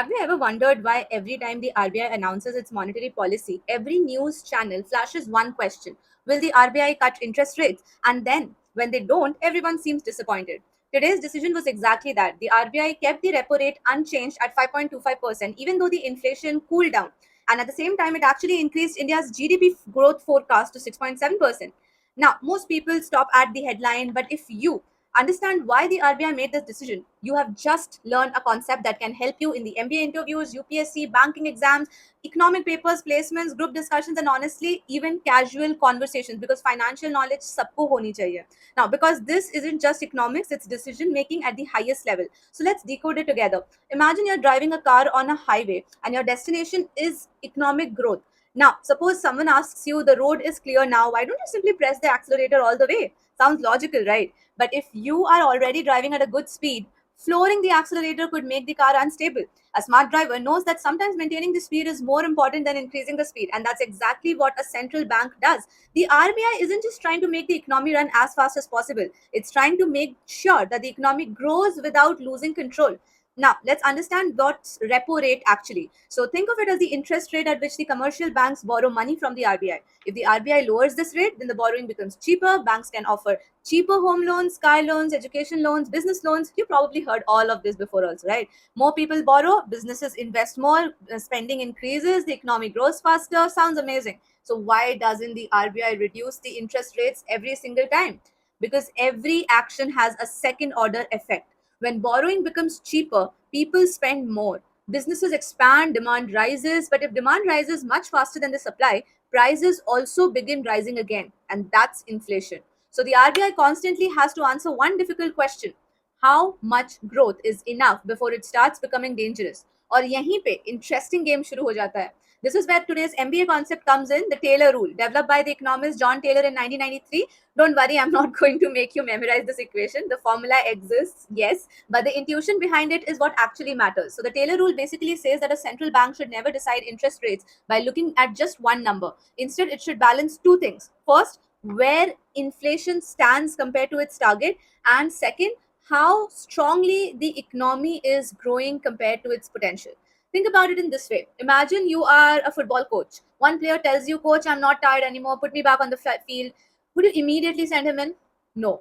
Have you ever wondered why every time the RBI announces its monetary policy, every news channel flashes one question: will the RBI cut interest rates? And then, when they don't, everyone seems disappointed. Today's decision was exactly that. The RBI kept the repo rate unchanged at 5.25%, even though the inflation cooled down. And at the same time, it actually increased India's GDP growth forecast to 6.7%. Now, most people stop at the headline, but if you understand why the RBI made this decision, you have just learned a concept that can help you in the MBA interviews, UPSC, banking exams, economic papers, placements, group discussions, and honestly, even casual conversations because financial knowledge sabko honi chahiye. Now, because this isn't just economics, it's decision making at the highest level. So let's decode it together. Imagine you're driving a car on a highway and your destination is economic growth. Now, suppose someone asks you, the road is clear now, why don't you simply press the accelerator all the way? Sounds logical, right? But if you are already driving at a good speed, flooring the accelerator could make the car unstable. A smart driver knows that sometimes maintaining the speed is more important than increasing the speed, and that's exactly what a central bank does. The RBI isn't just trying to make the economy run as fast as possible, it's trying to make sure that the economy grows without losing control. Now, let's understand what's repo rate actually. So, think of it as the interest rate at which the commercial banks borrow money from the RBI. If the RBI lowers this rate, then the borrowing becomes cheaper. Banks can offer cheaper home loans, car loans, education loans, business loans. You probably heard all of this before, also, right? More people borrow, businesses invest more, spending increases, the economy grows faster. Sounds amazing. So, why doesn't the RBI reduce the interest rates every single time? Because every action has a second order effect. When borrowing becomes cheaper, people spend more. Businesses expand, demand rises, but if demand rises much faster than the supply, prices also begin rising again, and that's inflation. So the RBI constantly has to answer one difficult question: how much growth is enough before it starts becoming dangerous? और यहीं पे interesting game शुरू हो जाता है. This is where today's MBA concept comes in, the Taylor rule, developed by the economist John Taylor in 1993. Don't worry, I'm not going to make you memorize this equation. The formula exists, yes, but the intuition behind it is what actually matters. So the Taylor rule basically says that a central bank should never decide interest rates by looking at just one number. Instead, it should balance two things. First, where inflation stands compared to its target, and second, how strongly the economy is growing compared to its potential. Think about it in this way. Imagine you are a football coach. One player tells you, Coach, I'm not tired anymore. Put me back on the field. Would you immediately send him in? No.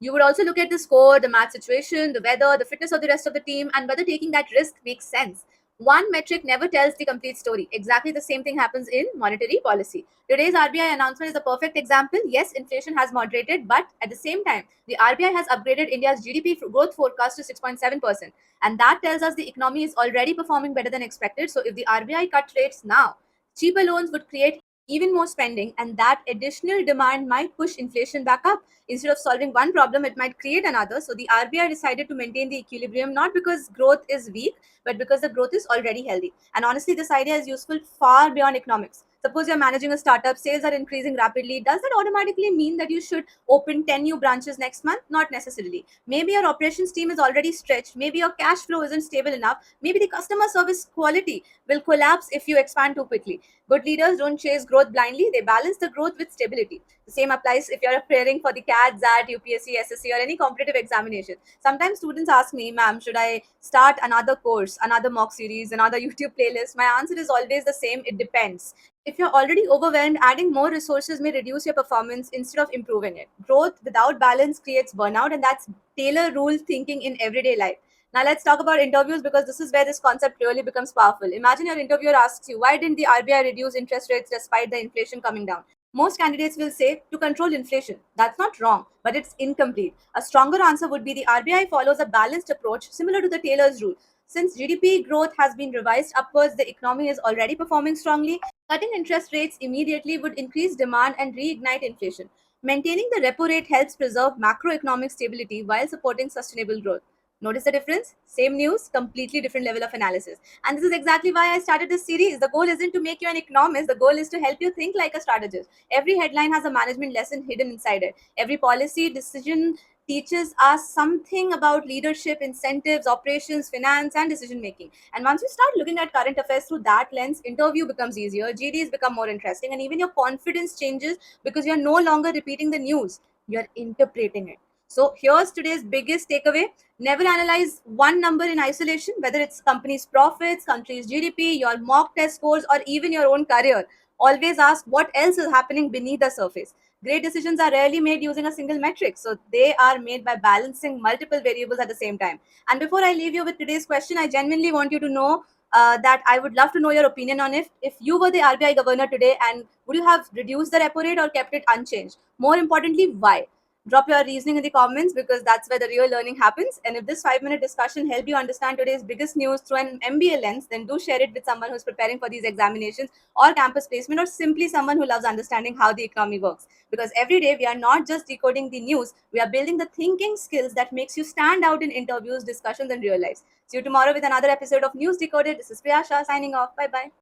You would also look at the score, the match situation, the weather, the fitness of the rest of the team, and whether taking that risk makes sense. One metric never tells the complete story. Exactly the same thing happens in monetary policy. Today's RBI announcement is a perfect example. Yes, inflation has moderated, but at the same time, the RBI has upgraded India's GDP growth forecast to 6.7%. And that tells us the economy is already performing better than expected. So if the RBI cut rates now, cheaper loans would create even more spending, and that additional demand might push inflation back up. Instead of solving one problem, it might create another. So the RBI decided to maintain the equilibrium not because growth is weak, but because the growth is already healthy. And honestly, this idea is useful far beyond economics. Suppose you're managing a startup, sales are increasing rapidly. Does that automatically mean that you should open 10 new branches next month? Not necessarily. Maybe your operations team is already stretched. Maybe your cash flow isn't stable enough. Maybe the customer service quality will collapse if you expand too quickly. Good leaders don't chase growth blindly, they balance the growth with stability. The same applies if you're preparing for the CAT, ZAT, UPSC, SSC, or any competitive examination. Sometimes students ask me, ma'am, should I start another course, another mock series, another YouTube playlist? My answer is always the same: it depends. If you're already overwhelmed, adding more resources may reduce your performance instead of improving it. Growth without balance creates burnout, and that's Taylor rule thinking in everyday life. Now let's talk about interviews because this is where this concept really becomes powerful. Imagine your interviewer asks you, why didn't the RBI reduce interest rates despite the inflation coming down? Most candidates will say, to control inflation. That's not wrong, but it's incomplete. A stronger answer would be the RBI follows a balanced approach similar to the Taylor's rule. Since GDP growth has been revised upwards, the economy is already performing strongly. Cutting interest rates immediately would increase demand and reignite inflation. Maintaining the repo rate helps preserve macroeconomic stability while supporting sustainable growth. Notice the difference? Same news, completely different level of analysis. And this is exactly why I started this series. The goal isn't to make you an economist, the goal is to help you think like a strategist. Every headline has a management lesson hidden inside it. Every policy decision teaches us something about leadership, incentives, operations, finance, and decision making. And once you start looking at current affairs through that lens, interview becomes easier, GDs become more interesting, and even your confidence changes because you're no longer repeating the news, you're interpreting it. So here's today's biggest takeaway. Never analyze one number in isolation, whether it's company's profits, country's GDP, your mock test scores, or even your own career. Always ask what else is happening beneath the surface. Great decisions are rarely made using a single metric, so they are made by balancing multiple variables at the same time. And before I leave you with today's question, I genuinely want you to know that I would love to know your opinion on it. If you were the RBI governor today, and would you have reduced the repo rate or kept it unchanged? More importantly, why? Drop your reasoning in the comments because that's where the real learning happens. And if this 5 minute discussion helped you understand today's biggest news through an MBA lens, then do share it with someone who's preparing for these examinations or campus placement, or simply someone who loves understanding how the economy works. Because every day we are not just decoding the news, we are building the thinking skills that makes you stand out in interviews, discussions, and real lives. See you tomorrow with another episode of News Decoded. This is Priya Shah signing off. Bye bye.